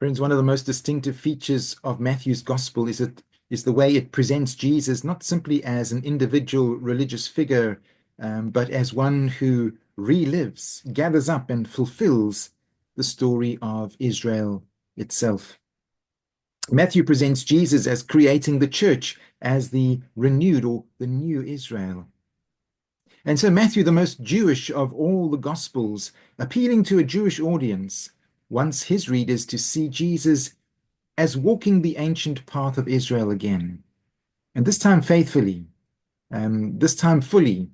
Friends, one of the most distinctive features of Matthew's gospel is the way it presents Jesus not simply as an individual religious figure, but as one who relives, gathers up, and fulfills the story of Israel itself. Matthew presents Jesus as creating the church, as the renewed or the new Israel. And so Matthew, the most Jewish of all the Gospels, appealing to a Jewish audience, wants his readers to see Jesus as walking the ancient path of Israel again, and this time faithfully, this time fully,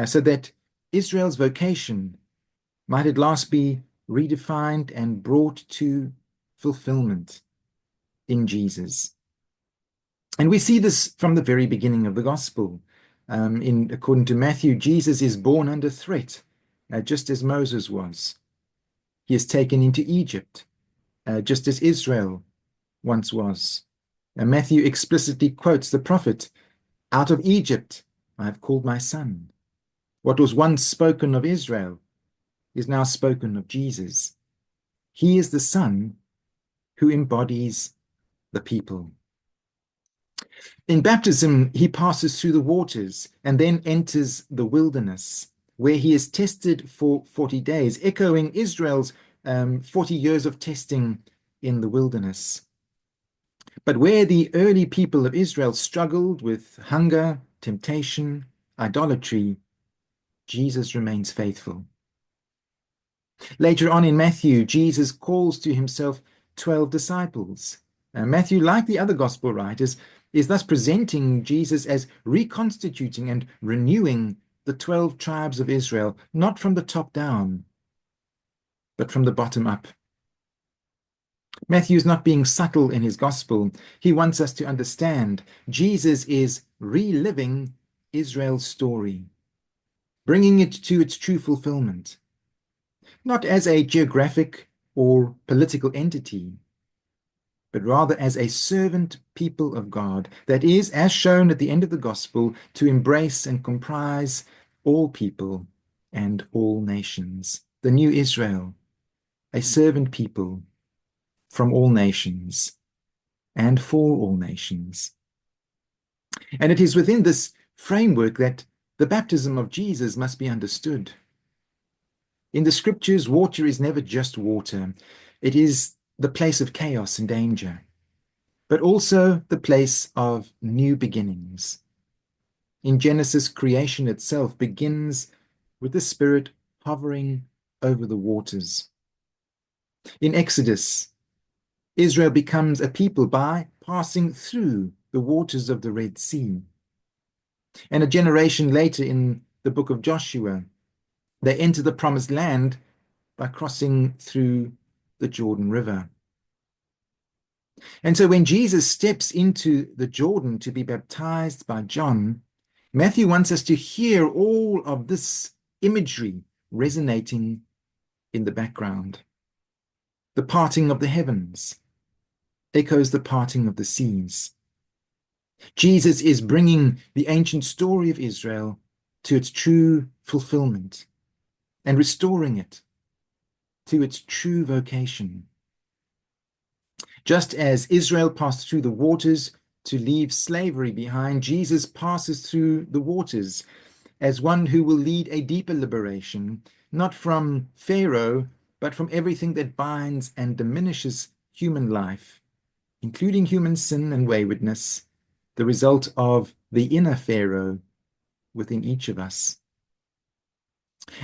so that Israel's vocation might at last be redefined and brought to fulfillment in Jesus. And we see this from the very beginning of the gospel. According to Matthew, Jesus is born under threat, just as Moses was. He is taken into Egypt, just as Israel once was. And Matthew explicitly quotes the prophet, "Out of Egypt I have called my son." What was once spoken of Israel is now spoken of Jesus. He is the Son who embodies the people. In baptism, he passes through the waters and then enters the wilderness, where he is tested for 40 days, echoing Israel's 40 years of testing in the wilderness. But where the early people of Israel struggled with hunger, temptation, idolatry, Jesus remains faithful. Later on in Matthew, Jesus calls to himself 12 disciples. Matthew, like the other gospel writers, is thus presenting Jesus as reconstituting and renewing the 12 tribes of Israel, not from the top down, but from the bottom up. Matthew is not being subtle in his gospel. He wants us to understand Jesus is reliving Israel's story, bringing it to its true fulfillment, not as a geographic or political entity, but rather as a servant people of God, that is, as shown at the end of the gospel, to embrace and comprise all people and all nations. The new Israel, a servant people from all nations and for all nations. And it is within this framework that the baptism of Jesus must be understood. In the scriptures, water is never just water. It is the place of chaos and danger, but also the place of new beginnings. In Genesis, creation itself begins with the Spirit hovering over the waters. In Exodus, Israel becomes a people by passing through the waters of the Red Sea. And a generation later in the book of Joshua, they enter the promised land by crossing through the Jordan River. And so when Jesus steps into the Jordan to be baptized by John, Matthew wants us to hear all of this imagery resonating in the background. The parting of the heavens echoes the parting of the seas. Jesus is bringing the ancient story of Israel to its true fulfillment and restoring it to its true vocation. Just as Israel passed through the waters to leave slavery behind, Jesus passes through the waters as one who will lead a deeper liberation, not from Pharaoh, but from everything that binds and diminishes human life, including human sin and waywardness, the result of the inner Pharaoh within each of us.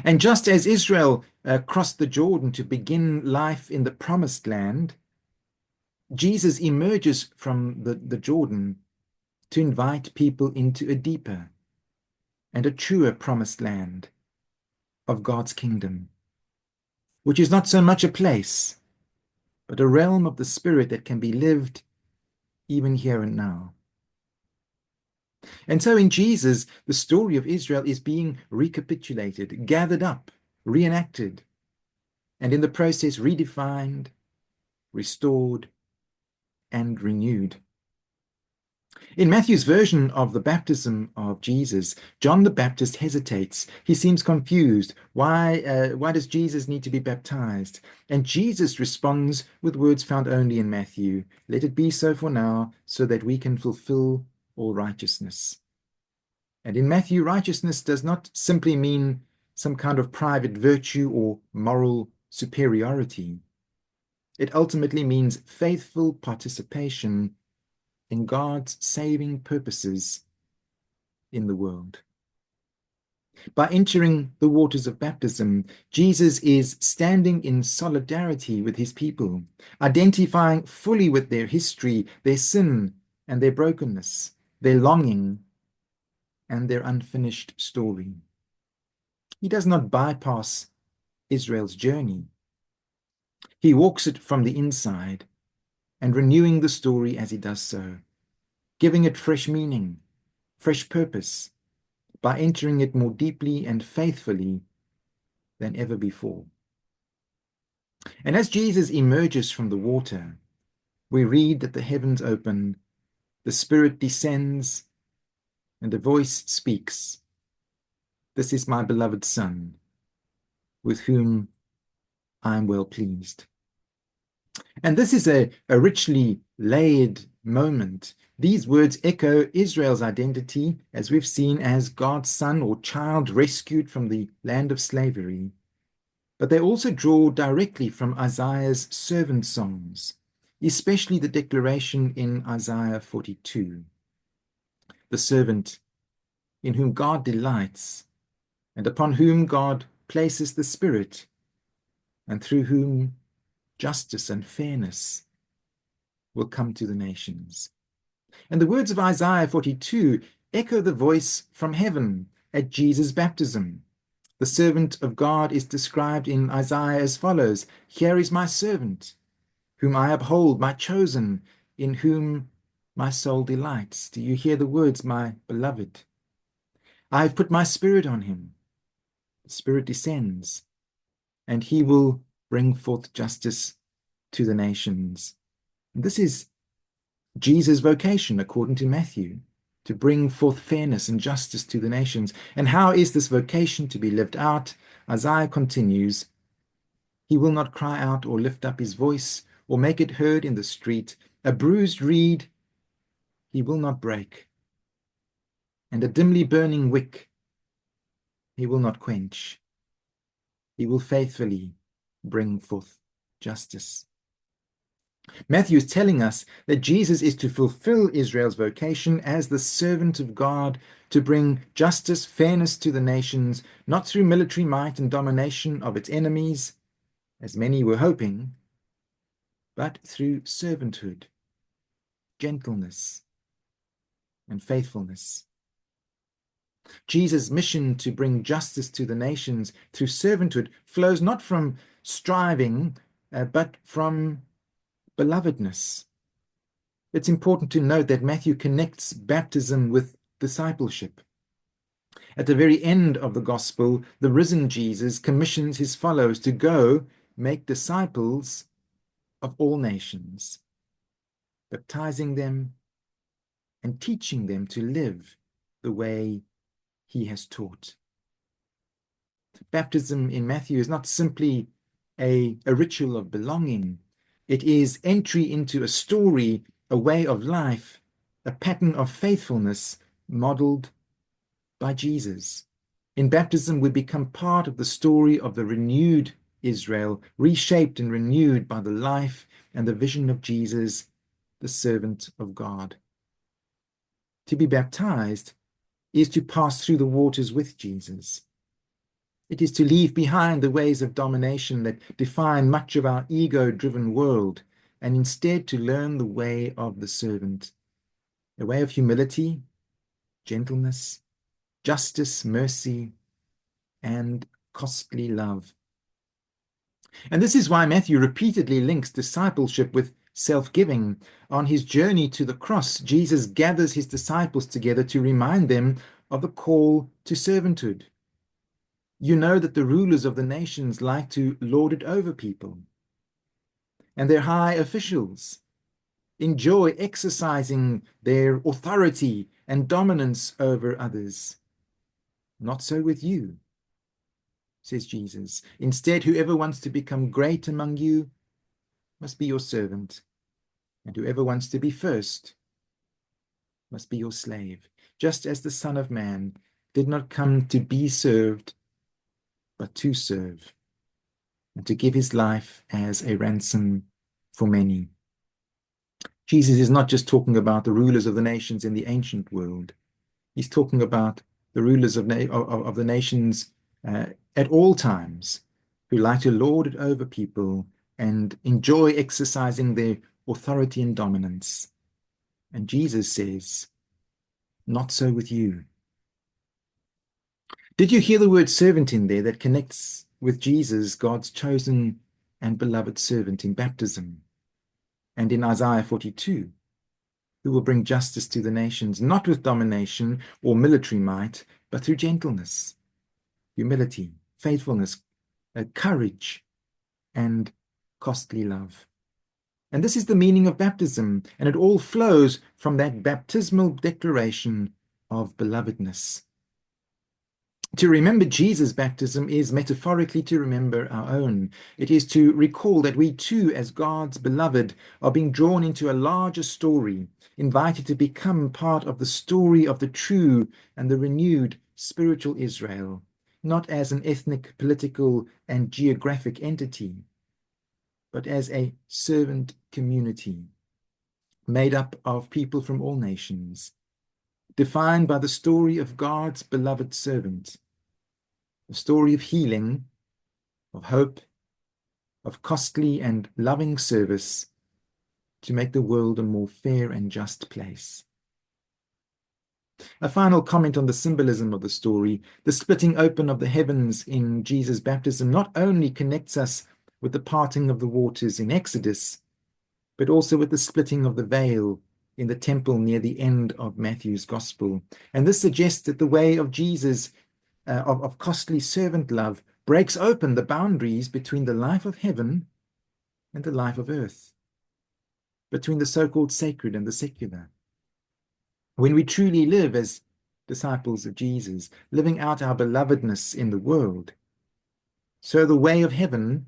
And just as Israel crossed the Jordan to begin life in the promised land, Jesus emerges from the Jordan to invite people into a deeper and a truer promised land of God's kingdom, which is not so much a place, but a realm of the Spirit that can be lived even here and now. And so in Jesus, the story of Israel is being recapitulated, gathered up, reenacted, and in the process redefined, restored, and renewed. In Matthew's version of the baptism of Jesus, John the Baptist hesitates. He seems confused. Why does Jesus need to be baptized? And Jesus responds with words found only in Matthew. Let it be so for now, so that we can fulfill all righteousness. And in Matthew, righteousness does not simply mean some kind of private virtue or moral superiority. It ultimately means faithful participation in God's saving purposes in the world. By entering the waters of baptism, Jesus is standing in solidarity with his people, identifying fully with their history, their sin and their brokenness, their longing and their unfinished story. He does not bypass Israel's journey. He walks it from the inside and renewing the story as he does so, giving it fresh meaning, fresh purpose, by entering it more deeply and faithfully than ever before. And as Jesus emerges from the water, we read that the heavens open, the Spirit descends, and a voice speaks. This is my beloved Son, with whom I am well pleased. And this is a richly layered moment. These words echo Israel's identity, as we've seen, as God's son or child rescued from the land of slavery. But they also draw directly from Isaiah's servant songs, especially the declaration in Isaiah 42. The servant in whom God delights, and upon whom God places the Spirit, and through whom justice and fairness will come to the nations. And the words of Isaiah 42 echo the voice from heaven at Jesus' baptism. The servant of God is described in Isaiah as follows: Here is my servant, whom I uphold, my chosen, in whom my soul delights. Do you hear the words, my beloved? I have put my spirit on him. The Spirit descends, and he will bring forth justice to the nations. And this is Jesus' vocation, according to Matthew, to bring forth fairness and justice to the nations. And how is this vocation to be lived out? Isaiah continues, He will not cry out or lift up his voice or make it heard in the street. A bruised reed he will not break, and a dimly burning wick he will not quench. He will faithfully bring forth justice. Matthew is telling us that Jesus is to fulfill Israel's vocation as the servant of God, to bring justice, fairness to the nations, not through military might and domination of its enemies, as many were hoping, but through servanthood, gentleness, and faithfulness. Jesus' mission to bring justice to the nations through servanthood flows not from striving, but from belovedness. It's important to note that Matthew connects baptism with discipleship. At the very end of the gospel, the risen Jesus commissions his followers to go make disciples of all nations, baptizing them and teaching them to live the way he has taught. Baptism in Matthew is not simply a ritual of belonging. It is entry into a story, a way of life, a pattern of faithfulness modeled by Jesus. In baptism, we become part of the story of the renewed Israel, reshaped and renewed by the life and the vision of Jesus, the servant of God. To be baptized is to pass through the waters with Jesus. It is to leave behind the ways of domination that define much of our ego-driven world, and instead to learn the way of the servant, a way of humility, gentleness, justice, mercy, and costly love. And this is why Matthew repeatedly links discipleship with self-giving. On his journey to the cross, Jesus gathers his disciples together to remind them of the call to servanthood. You know that the rulers of the nations like to lord it over people, and their high officials enjoy exercising their authority and dominance over others. Not so with you, says Jesus. Instead, whoever wants to become great among you must be your servant, and whoever wants to be first must be your slave, just as the Son of Man did not come to be served, but to serve, and to give his life as a ransom for many. Jesus is not just talking about the rulers of the nations in the ancient world. He's talking about the rulers of the nations at all times, who like to lord it over people and enjoy exercising their authority and dominance. And Jesus says, not so with you. Did you hear the word servant in there that connects with Jesus, God's chosen and beloved servant in baptism? And in Isaiah 42, who will bring justice to the nations, not with domination or military might, but through gentleness, humility, faithfulness, courage, and costly love. And this is the meaning of baptism, and it all flows from that baptismal declaration of belovedness. To remember Jesus' baptism is metaphorically to remember our own. It is to recall that we too, as God's beloved, are being drawn into a larger story, invited to become part of the story of the true and the renewed spiritual Israel, not as an ethnic, political, and geographic entity, but as a servant community made up of people from all nations, defined by the story of God's beloved servant, a story of healing, of hope, of costly and loving service to make the world a more fair and just place. A final comment on the symbolism of the story. The splitting open of the heavens in Jesus' baptism not only connects us with the parting of the waters in Exodus, but also with the splitting of the veil in the temple near the end of Matthew's Gospel. And this suggests that the way of Jesus of costly servant love breaks open the boundaries between the life of heaven and the life of earth, between the so-called sacred and the secular. When we truly live as disciples of Jesus, living out our belovedness in the world, so the way of heaven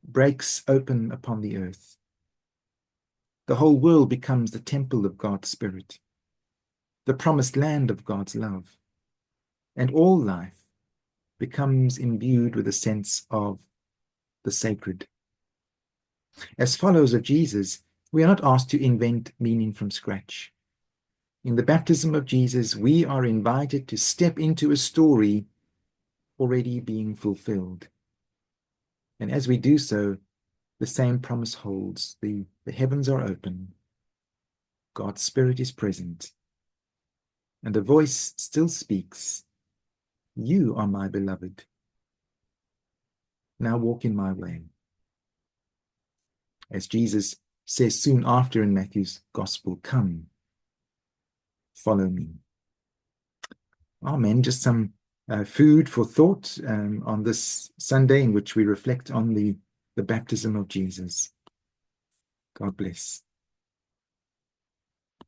breaks open upon the earth. The whole world becomes the temple of God's Spirit, the promised land of God's love, and all life becomes imbued with a sense of the sacred. As followers of Jesus, we are not asked to invent meaning from scratch. In the baptism of Jesus, we are invited to step into a story already being fulfilled. And as we do so, the same promise holds. The heavens are open, God's Spirit is present, and a voice still speaks, "You are my beloved. Now walk in my way." As Jesus says soon after in Matthew's Gospel, "Come, follow me." Amen. Just some food for thought on this Sunday in which we reflect on the baptism of Jesus. God bless.